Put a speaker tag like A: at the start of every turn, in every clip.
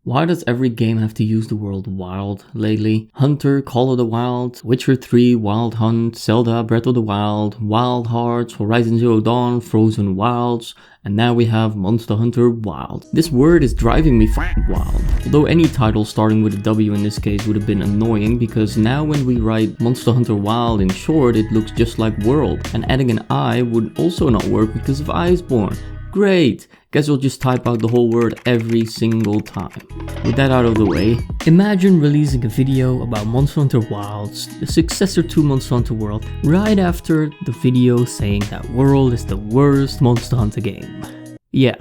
A: Why does every game have to use the word wild lately? Hunter, Call of the Wild, Witcher 3, Wild Hunt, Zelda, Breath of the Wild, Wild Hearts, Horizon Zero Dawn, Frozen Wilds, and now we have Monster Hunter Wild. This word is driving me f***ing wild. Although any title starting with a W in this case would have been annoying, because now when we write Monster Hunter Wild in short, it looks just like world, and adding an I would also not work because of Iceborne. Great! Guess we'll just type out the whole word every single time. With that out of the way, imagine releasing a video about Monster Hunter Wilds, the successor to Monster Hunter World, right after the video saying that World is the worst Monster Hunter game. Yeah,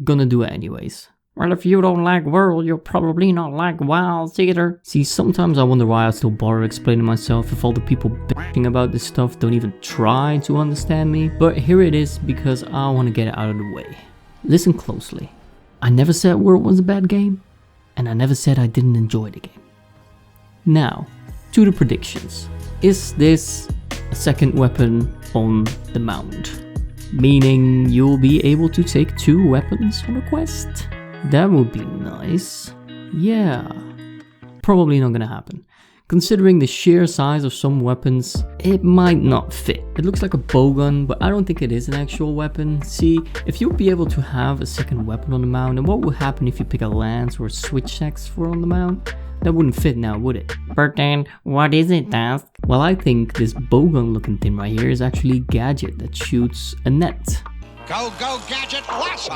A: gonna do it anyways. Well, if you don't like World, you'll probably not like Wilds either. See, sometimes I wonder why I still bother explaining myself if all the people bitching about this stuff don't even try to understand me. But here it is because I want to get it out of the way. Listen closely. I never said World was a bad game, and I never said I didn't enjoy the game. Now, to the predictions. Is this a second weapon on the mount? Meaning you'll be able to take 2 weapons on a quest? That would be nice. Yeah, probably not gonna happen. Considering the sheer size of some weapons, it might not fit. It looks like a bowgun, but I don't think it is an actual weapon. See, if you'd be able to have a second weapon on the mount, then what would happen if you pick a lance or a switch axe for on the mount? That wouldn't fit now, would it? But then, what is it, Dusk? Well, I think this bowgun looking thing right here is actually gadget that shoots a net.
B: Go, gadget, lasso!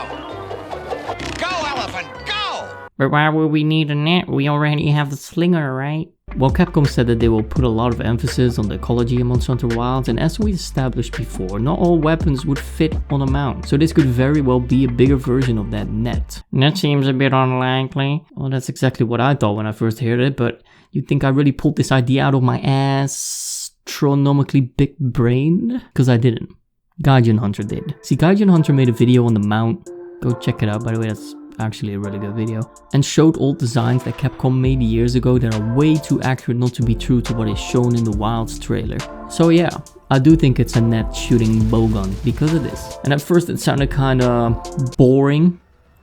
B: Go, elephant, go!
C: But why would we need a net? We already have the slinger, right?
A: Well, Capcom said that they will put a lot of emphasis on the ecology in Monster Hunter Wilds, and as we established before, not all weapons would fit on a mount, so this could very well be a bigger version of that net.
C: That seems a bit unlikely.
A: Well, that's exactly what I thought when I first heard it, but you think I really pulled this idea out of my astronomically big brain? Because I didn't. Gaijin Hunter did. See, Gaijin Hunter made a video on the mount. Go check it out, by the way, that's actually a really good video, and showed old designs that Capcom made years ago that are way too accurate not to be true to what is shown in the Wilds trailer. So yeah, I do think it's a net shooting bowgun because of this. And at first it sounded kinda boring.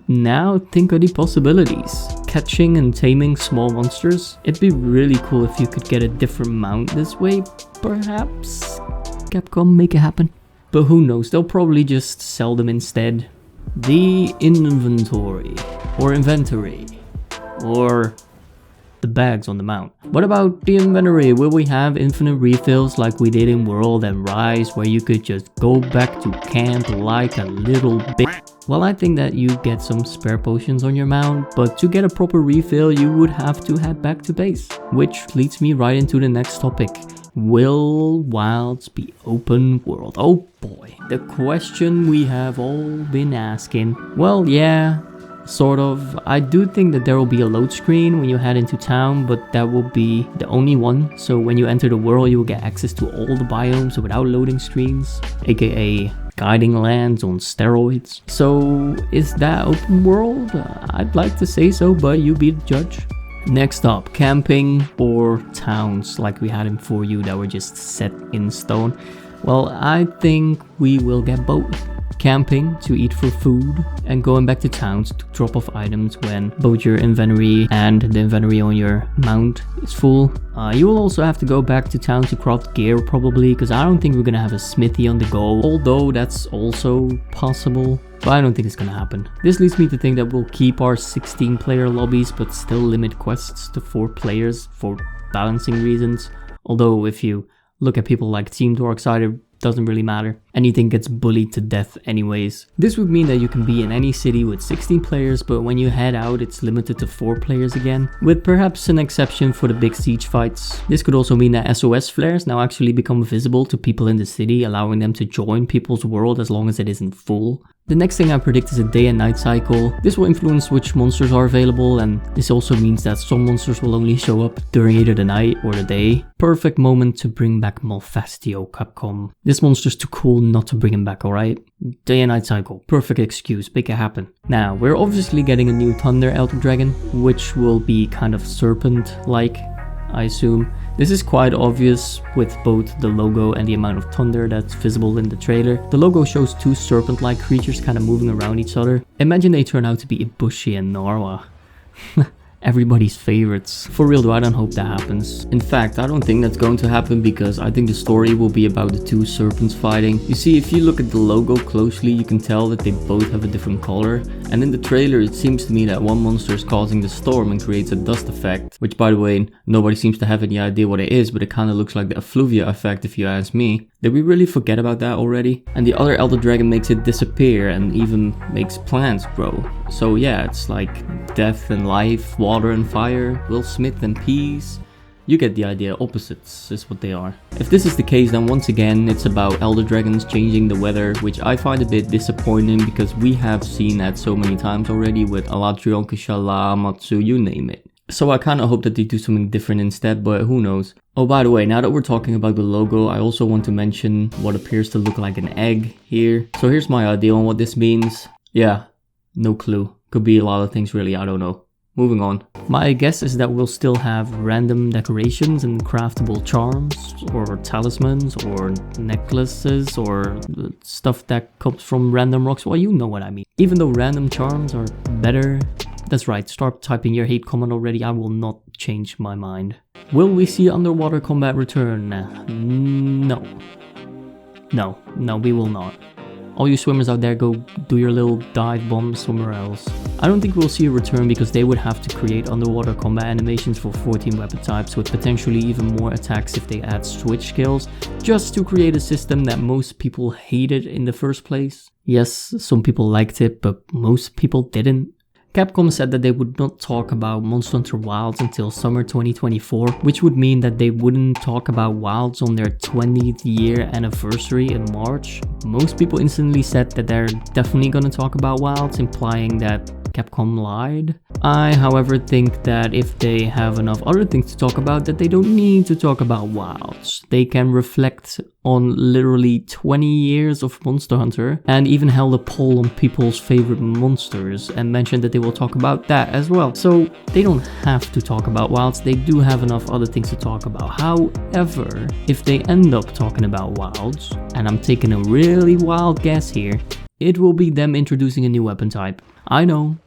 A: Now think of the possibilities. Catching and taming small monsters. It'd be really cool if you could get a different mount this way, perhaps. Capcom, make it happen. But who knows, they'll probably just sell them instead. The inventory, or the bags on the mount. What about the inventory? Will we have infinite refills like we did in World and Rise, where you could just go back to camp like a little bitch? Well, I think that you get some spare potions on your mount, but to get a proper refill you would have to head back to base. Which leads me right into the next topic. Will Wilds be open world? Oh boy, the question we have all been asking. Well, yeah, sort of. I do think that there will be a load screen when you head into town, but that will be the only one. So when you enter the world, you will get access to all the biomes without loading screens, aka guiding lands on steroids. So is that open world? I'd like to say so, but you be the judge. Next up, camping or towns like we had in 4U that were just set in stone. Well, I think we will get both. Camping to eat for food, and going back to towns to drop off items when both your inventory and the inventory on your mount is full. You will also have to go back to town to craft gear probably, because I don't think we're gonna have a smithy on the go, although that's also possible. But I don't think it's gonna happen. This leads me to think that we'll keep our 16 player lobbies but still limit quests to 4 players for balancing reasons. Although if you look at people like Team Darkside, it doesn't really matter. Anything gets bullied to death anyways. This would mean that you can be in any city with 16 players, but when you head out it's limited to 4 players again, with perhaps an exception for the big siege fights. This could also mean that SOS flares now actually become visible to people in the city, allowing them to join people's world as long as it isn't full. The next thing I predict is a day and night cycle. This will influence which monsters are available, and this also means that some monsters will only show up during either the night or the day. Perfect moment to bring back Malfastio, Capcom. This monster's too cool not to bring him back, alright? Day and night cycle. Perfect excuse, make it happen. Now, we're obviously getting a new Thunder Elder Dragon, which will be kind of serpent-like, I assume. This is quite obvious with both the logo and the amount of thunder that's visible in the trailer. The logo shows 2 serpent-like creatures kind of moving around each other. Imagine they turn out to be Ibushi and Narwa. Everybody's favorites. For real though, I don't hope that happens. In fact, I don't think that's going to happen because I think the story will be about the two serpents fighting. You see, if you look at the logo closely, you can tell that they both have a different color. And in the trailer, it seems to me that one monster is causing the storm and creates a dust effect. Which, by the way, nobody seems to have any idea what it is, but it kind of looks like the effluvia effect if you ask me. Did we really forget about that already? And the other Elder Dragon makes it disappear and even makes plants grow. So yeah, it's like death and life, water and fire, Will Smith and peace. You get the idea, opposites is what they are. If this is the case, then once again it's about Elder Dragons changing the weather, which I find a bit disappointing because we have seen that so many times already with Alatrion, Kushala, Amatsu, you name it. So I kinda hope that they do something different instead, but who knows. Oh, by the way, now that we're talking about the logo, I also want to mention what appears to look like an egg here. So here's my idea on what this means. Yeah, no clue. Could be a lot of things really, I don't know. Moving on. My guess is that we'll still have random decorations and craftable charms, or talismans, or necklaces, or stuff that comes from random rocks. Well, you know what I mean. Even though random charms are better. That's right, start typing your hate comment already, I will not change my mind. Will we see underwater combat return? No. No, we will not. All you swimmers out there, go do your little dive bomb somewhere else. I don't think we'll see a return because they would have to create underwater combat animations for 14 weapon types with potentially even more attacks if they add switch skills, just to create a system that most people hated in the first place. Yes, some people liked it, but most people didn't. Capcom said that they would not talk about Monster Hunter Wilds until summer 2024, which would mean that they wouldn't talk about Wilds on their 20th year anniversary in March. Most people instantly said that they're definitely gonna talk about Wilds, implying that Capcom lied. I, however, think that if they have enough other things to talk about, that they don't need to talk about Wilds. They can reflect on literally 20 years of Monster Hunter and even held a poll on people's favorite monsters and mentioned that they will talk about that as well. So they don't have to talk about Wilds, they do have enough other things to talk about. However, if they end up talking about Wilds, and I'm taking a really wild guess here, it will be them introducing a new weapon type. I know,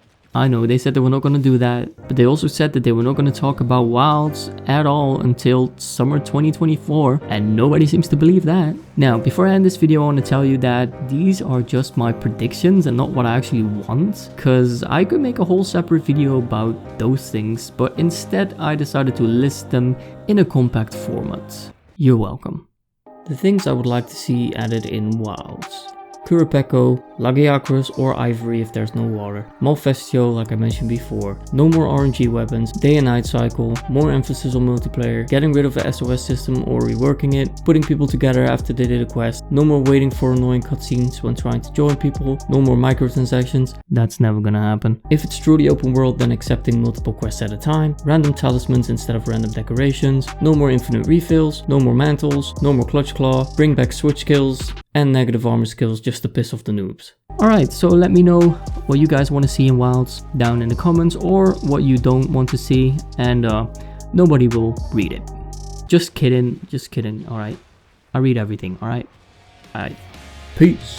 A: they said they were not going to do that, but they also said that they were not going to talk about Wilds at all until summer 2024, and nobody seems to believe that. Now, before I end this video, I want to tell you that these are just my predictions and not what I actually want, because I could make a whole separate video about those things, but instead I decided to list them in a compact format. You're welcome. The things I would like to see added in Wilds: Kurapeko, Lagiacrus or Ivory if there's no water, Malfestio like I mentioned before, no more RNG weapons, day and night cycle, more emphasis on multiplayer, getting rid of the SOS system or reworking it, putting people together after they did a quest, no more waiting for annoying cutscenes when trying to join people, no more microtransactions, that's never gonna happen. If it's truly open world, then accepting multiple quests at a time, random talismans instead of random decorations, no more infinite refills, no more mantles, no more clutch claw, bring back switch skills, and negative armor skills just to piss off the noobs. Alright, so let me know what you guys want to see in Wilds down in the comments, or what you don't want to see, and nobody will read it. Just kidding, alright? I read everything, alright? Alright, peace.